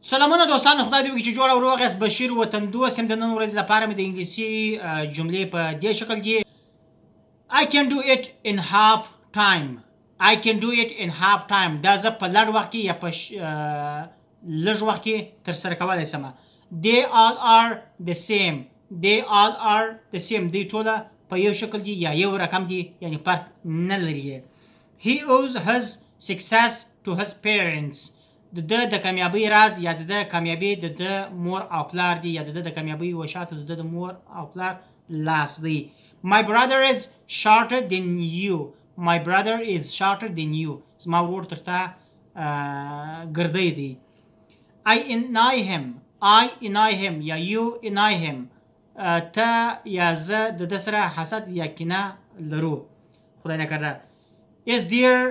سلامونه دوستان، خدای دې وکړي چې جوړ او روغ یاست. بشیر وطندوست یم. د نن ورځې لپاره مې د انګلیسي جملې په دې شکل دي: I can do it in half time. I can do it in half time. دا زه په لږ وخت کې یا په لږ وخت کې ترسره کولی شم. They all are the same. They all are the same. دوی ټوله په یو شکل دي یا یو رقم دي، یعنی فرق نه لري. He owes his success to his parents. د کامیابی راز یا د کامیابی د مور او پلار دی، یا د کامیابی وشات د مور او پلار لاس دی. My brother is shorter than you. My brother is shorter than you. زما ورور تر تا ګردی دی. I envy him. I envy him یا you envy him. ته یا زه د ده سره حسد یا کینه لرو. خدای نکرده. Is there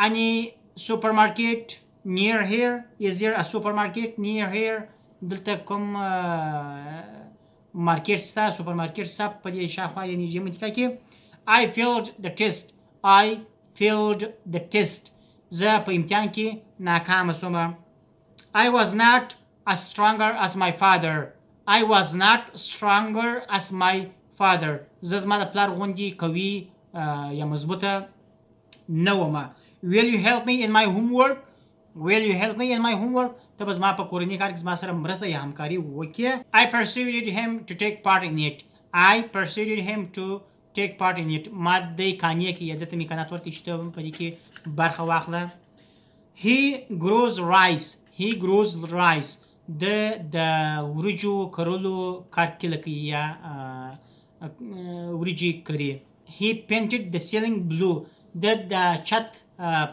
any supermarket near here? Is there a supermarket near here? دلته کوم مارکیټ سته، سوپرمارکیټ سته په دې شاوخوا یا نږدې منطقه کې. I failed the test. I failed the test. زه په امتحان کې ناکامه شوم. I was not as stronger as my father. I was not stronger as my father. زه زما د پلار غوندې قوي یا مضبوطه نه ومه. Will you help me in my homework? Will you help me in my homework? ته به زما په کورني کار کې زما سره مرسته یا همکاري وکړې. I persuaded him to take part in it. I persuaded him to take part in it. ما دې قانع کې یا دته مې قناعت ورکړي چې ته په دې کې برخه واخله. He grows rice. He grows rice. د وریجو کرلو کار کې لکه یا وریجې کري. He painted the ceiling blue. د چت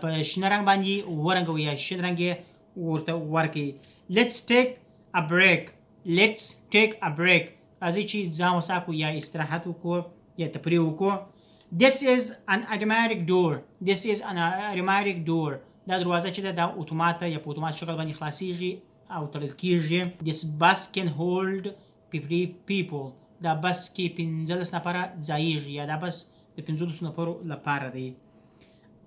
په شنه رنګ باندې ورنګوي یا شین رنګ یې ورته ورکړي. Let's take a break. Let's take a break. راځئ چې ځان وساکو یا استراحت وکړو یا تفریح وکړو. This is an automatic door. This is an automatic door. دا دروازه چې ده دا اتومات یا په اتومات شکل باندې خلاصیږي او تړل کیږي. This bus can hold 50 people. دا بس کې 15 نفره ځایږي یا دا بس د 15 نفرو لپاره دی.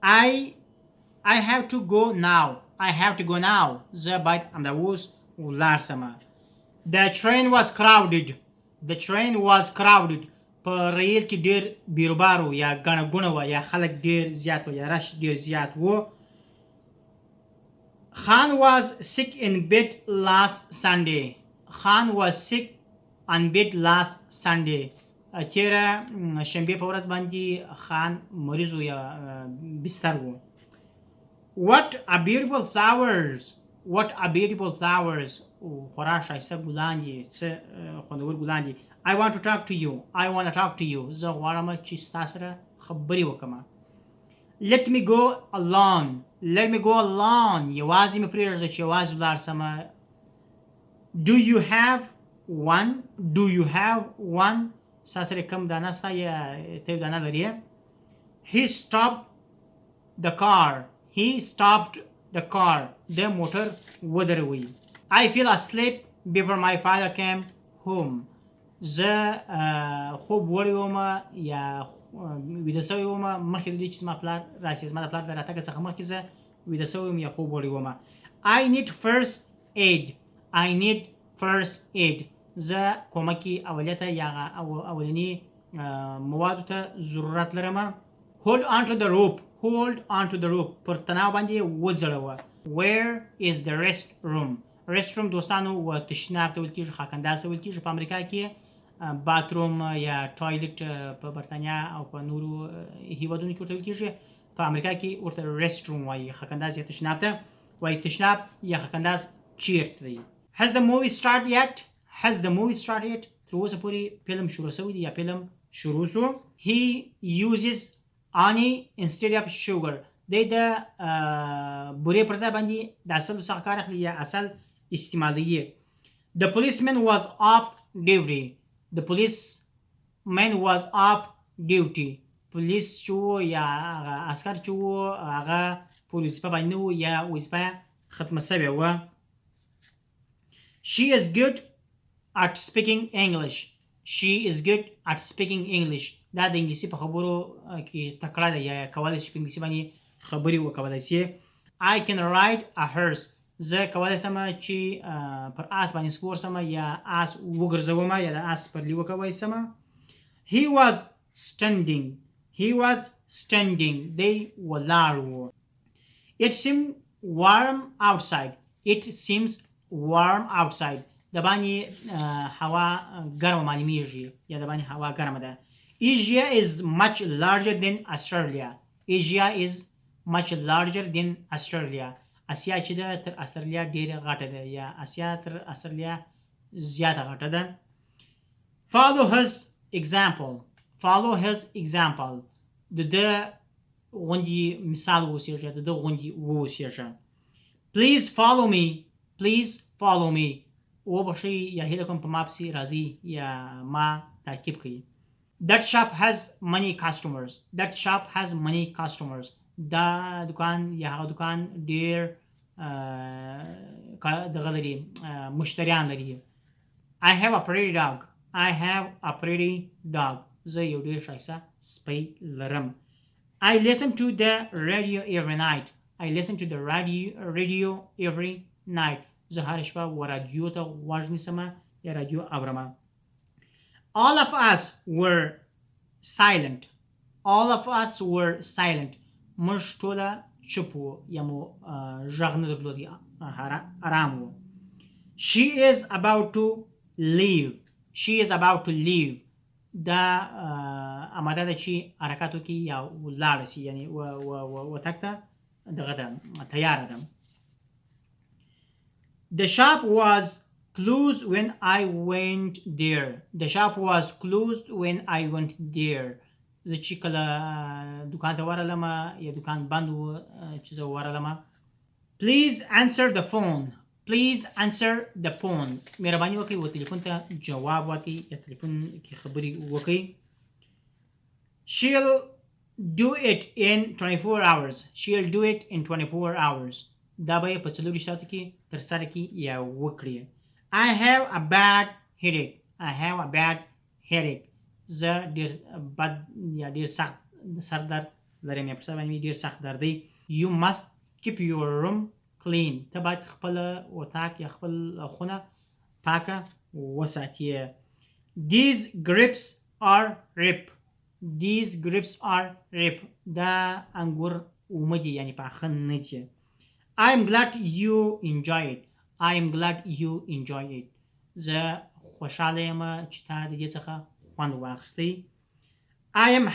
I have to go now. I have to go now. زه باید همداوس ولاړ سمه. The train was crowded. The train was crowded. په ریل کې ډېر بیروبار و یا ګڼه ګوڼه وه یا خلک ډېر زیات و یا رش ډېر زیات و. Khan was sick in bed last Sunday. Khan was sick on bed last Sunday. تیره شنبې په ورځ باندې خان مریض و یا بستر و. What a beautiful flowers. What a beautiful flowers. خورا ښایسته ګلان دي، څه خوندور ګلان دي. I want to talk to you. I want to talk to you. زه غواړم چې ستا سره خبرې وکړم. Let me go alone. Let me go alone. یوازې مې پرېږده چې یوازې ولاړ سمه. Do you have one? Do you have one? ستا سره کم دانه ستا یا ته دانه لري. He stopped the car. He stopped the car. د موټر ودروي. I fell asleep before my father came home. زه خوب وړی وم یا ویده شوی وم مخکې د دې چې زما پلار راسي. زما د پلار د راتګ څخه مخکې زه ویده شوی وم یا خوب وړی وم. I need first aid. I need first aid. زه کومکي اولیته یا اولني موادو ته ضرورت لرم. Hold on to the rope. Hold on to the rope. پر تناو باندې وځړوه. Where is the restroom? restroom دوستانو و تشناب ته ویل کېږي، خاکنداز ته ویل کېږي په امریکا کې. باتروم یا ټایلټ په برطانیا او په نورو هیوادونو کې ورته ویل کېږي. په امریکا کې ورته restroom وایي، خاکنداز یا تشناب ته وایي. تشناب یا خاکنداز چیرته دی؟ Has the movie started yet? Has the movie started yet? تر اوسه پورې فلم شروع شوی دی یا فلم شروع شو. He uses honey instead of sugar. دی د بورې پر ځای باندې د اصل څخه کار اخلي یا اصل استعمالوي. The policeman was off duty. The policeman was off duty. پولیس چې و یا عسکر چې و هغه په وظیفه باندې نه و یا وظیفه ختمه شوې وه. She is good at speaking English. She is good at speaking English. دا د انګلیسي په خبرو کې تکړه ده یا کولی شي په انګلیسي باندې خبرې وکولی شي. I can ride a horse. زه کولی سم چې پر آس باندې سپور سم یا آس وګرځوم یا د آس سپرلي وکولی سم. He was standing. دی ولاړ و. It seems warm outside. د باندې هوا ګرمه معلومیږي یا د باندې هوا ګرمه ده. Asia is much larger than Australia. اسیا چې ده تر استرالیا ډیره غټه ده یا اسیا تر استرالیا زیاته غټه ده. Follow his example. د ده غوندې مثال ووسیږه، د ده غوندې ووسیږه. Please follow me. وبخښئ یا هیله کوم په ما پسې راځئ یا ما تعقیب کړئ. That shop has many customers. دا دکان یا هغه دکان ډیر دغه لري، مشتریان لري. I have a pretty dog. زه یو ډیر ښایسته سپی لرم. I listen to the radio every night. زه هر شپه و رادیو ته غوږ نیسم یا رادیو اورم. All of us were silent. موږ ټوله چوپ وو یا مو غږ نه درلودی، آرام وو. She is about to leave. دا اماده ده چې حرکات وکړي یا ولاړه شي، یعنی وتګ ته دغه ده، تیاره ده. The shop was closed when I went there. زه چې کله دکان ته ورغلم یا دکان بند و چې زه ورغلم. Please answer the phone. مهرباني وکړئ و تلیفون ته جواب ورکړئ یا تلیفون کې خبرې وکړئ. She'll do it in 24 hours. دا به یې په 4 ساعتو کې ترسره کړي یا وکړي. I have a bad headache. زه ډیر بد یا ډیر سخت سر درد لرم یا پر سر باندې ډیر سخت درد دی. You must keep your room clean. ته باید خپل اتاق یا خپل خونه پاکه وساتې. These grapes are ripe. دا انګور اومه دي یعنی پاخه نه دي. I am glad you enjoy it. زه خوشحاله یم چې تا د دې څخه خوند واخیستی. I am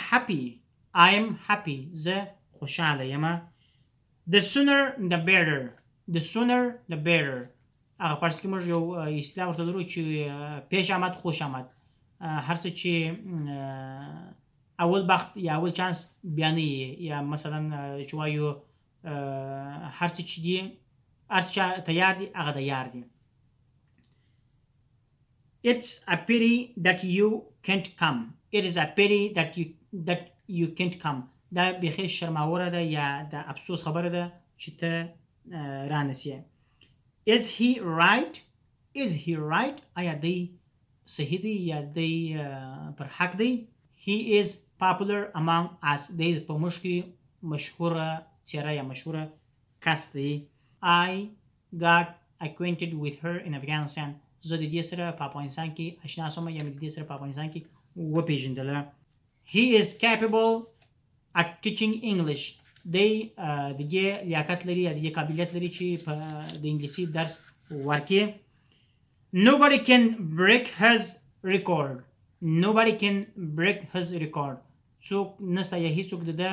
happy. زه خوشحاله یم. The sooner the better. هغه پارس کې موږ یو اصطلاح ورته لرو چې پیش آمد خوش آمد. هر څه چې اول بخت یا اول چانس بیا نه یا مثلا چې وایو هر څه چې دي هر څه تیار دي هغه د یار دي. It's a pity that you can't come. دا بیخي شرماوره ده یا د افسوس خبره ده چې ته رانسې. Is he right? آیا دی صحیح دی یا دی پر حق دی؟ He is popular among us. دی په موږ کې مشهوره څیره یا مشهوره کس دی. I got acquainted with her in Afghanistan. زه د دې سره په افغانستان کې اشنا شوم یا مې د دې سره په افغانستان کې وپېژندله. He is capable at teaching English. دی د دې لیاقت لري یا د دې قابلیت لري چې په د انګلیسي درس ورکړي. Nobody can break his record. څوک نشته یا هیڅوک د ده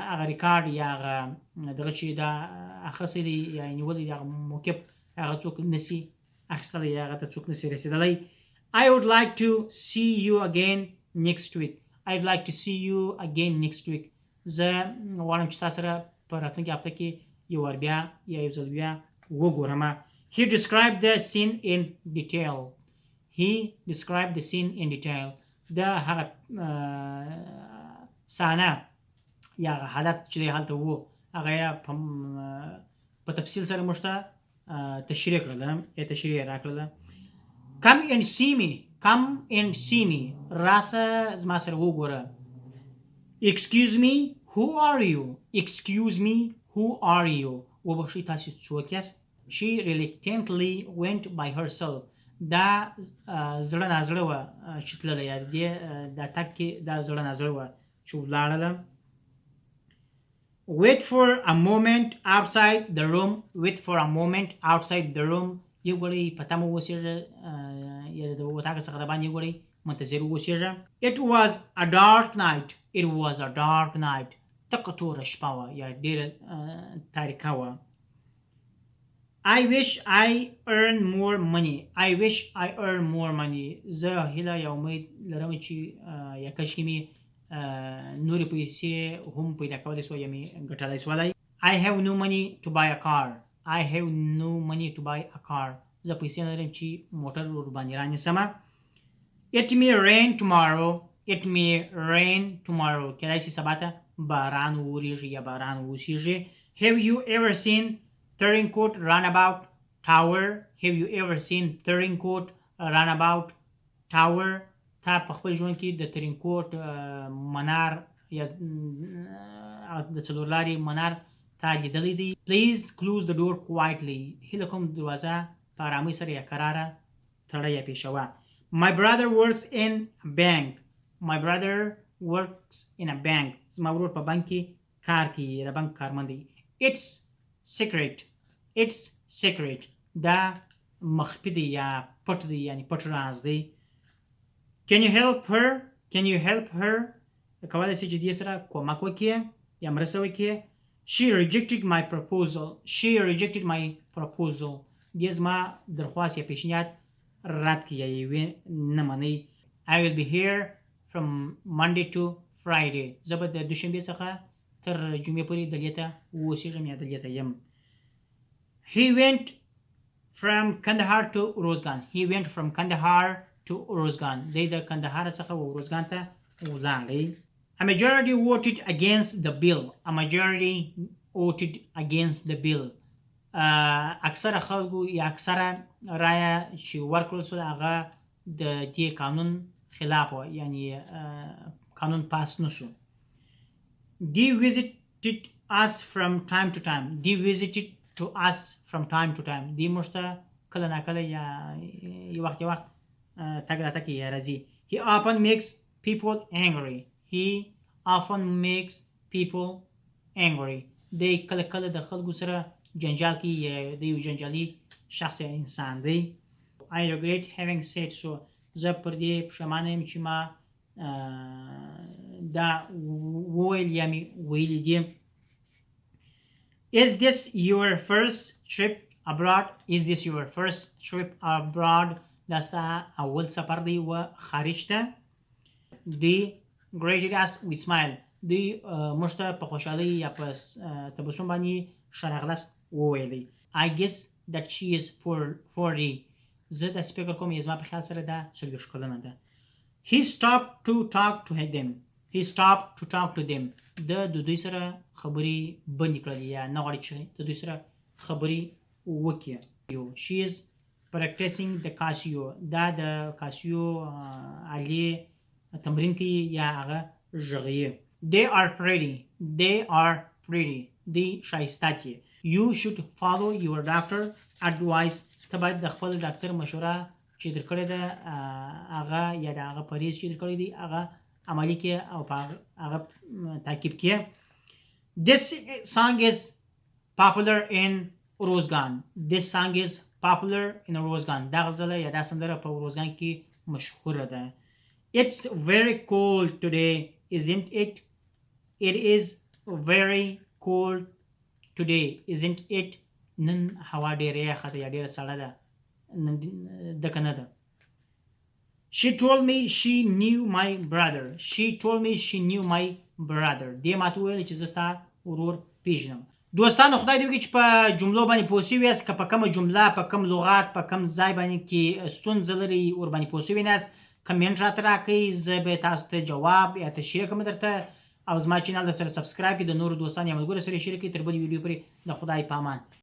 هغه ریکارډ یا هغه دغه چې دا اخیستی دی یا نیولی دی هغه موقف هغه څوک نشي اخیستلی یا هغه ته څوک نشي رسېدلی. I would like to see you again next week. زه غواړم چې تاسو سره په راتلونکي هفته کې یو وار بیا یا یو ځل بیا وګورم. He described the scene in detail. دا هغه صحنه یا هغه حالت چې دی هلته وو هغه یې په تفصیل سره موږ ته تشریح کړله یا تشریح یې راکړله. Come and see me. راسه زما سره وګوره. Excuse me, who are you? وبخښئ تاسو څوک یاست؟ She reluctantly went by herself. دا زړه نازړه وه چې تلله یا د دې دا تګ کې دا زړه نازړه وه چې ولاړله. Wait for a moment outside the room. Wait for a moment outside the room. یو غړی په تمه اوسېږه یا د وتاګ څخه د باندې یو غړی منتظر اوسېږه. It was a dark night. It was a dark night. تکه توره شپه وه یا ډېره تاریکه وه. I wish I earn more money. I wish I earn more money. زه هیله یا امید لرم چې یا کاشکې مې نورې پیسې هم پیدا کولی سوای یا مې ګټلی سولی. I have no money to buy a car. I have no money to buy a car. زه پیسې نه لرم چې موټر ورباندې رانیسمه. It may rain tomorrow. It may rain tomorrow. کیدای شي سبا ته باران وورېږي یا باران ووسېږي. Have you ever seen Turncoat Runabout Tower? Have you ever seen Turncoat Runabout Tower? تا په خپل ژوند کې د ترینکوټ منار یا د څلور لارې منار تا لیدلی دی. Please close the door quietly. هیله کوم دروازه په ارامۍ سره یا قراره تړه یا پېښوه. My brother works in a bank. My brother works in a bank. زما ورور په بانک کې کار کوي یا د بانک کارمند دی. It's secret. It's secret. دا مخفي دی یا پټ دی یعنی پټ راز دی. Can you help her? Can you help her? کولی شي چې دې سره کومک وکړي یا مرسته وکړي. She rejected my proposal. She rejected my proposal. دې زما درخواست یا پیشنهاد رد کړي یا یې نه مني. I will be here from Monday to Friday. زه به د دوشنبې څخه تر جمعې پورې دلې ته اوسېږم یا دلې ته یم. He went from Kandahar to Uruzgan. He went from Kandahar to Uruzgan. دی د کندهار څخه اروزګان ته ولاړی. A majority voted against the bill. A majority voted against the bill. اکثره خلکو یا اکثره رایه چې ورکړل سوه هغه د دې قانون خلاف وه یعنی قانون پاس نه سو. They visited us from time to time. They visited to us from time to time. دی موږ ته کله ناکله یا یو وخت تګ راتګ یې راځي. He often makes people angry. He often makes people angry. دی کله کله د خلکو سره جنجال کوي یا د یو جنجالي شخص یا انسان دی. I regret having said so. زه پر دې پښیمانه یم چې ما دا وویل یا مې ویلي دي. Is this your first trip abroad? Is this your first trip abroad? دا ستا اول سفر دی و خارج ته. They greeted us with smile. دوی موږ ته په خوشحالۍ یا په تبسم باندې ښه راغلاست وویلی. I guess that she is 40. زه داسې فکر کوم یا زما په خیال سره دا 40 کلنه ده. He stopped to talk to them. He stopped to talk to them. د دوی سره خبرې بندې کړلې یا نه غواړي چې د دوی سره خبرې وکړي. She is practicing the Casio. دا د کاسیو آلې تمرین کوي یا هغه غږوي. They are pretty. They are pretty. دی ښایسته دي. You should follow your doctor advice. ته باید د خپل ډاکټر مشوره چې درکړې ده هغه یا د هغه پریز چې درکړی دی هغه عملي کړې او په هغه تعقیب کړې. This song is popular in Uruzgan. This song is popular in Uruzgan. دا غزله یا دا سندره په اروزګان کې مشهوره ده. It's very cold today, isn't it? It is very cold today, isn't it? نن هوا ډېره یخه ده یا ډېره سړه ده دکه نه ده. She told me she knew my brother. She told me she knew my brother. دې ماته وویل چې زه ستا ورور پیژنم. دوستانو خدای دې وکړي چې په جملو باندې پوه شوي یاست. که په کومه جمله په کوم لغات په کوم ځای باندې کې ستونزه لرئ ورباندې پوه شوي ناست کمنټ راته راکړئ. زه به تاسو ته جواب یا تشریح کوم درته او زما چینل د سره سبسکرایب کړئ. د نورو دوستانو یا ملګرو سره یې شریک کړئ. تر بلې ویډیو پورې د خدای په امان.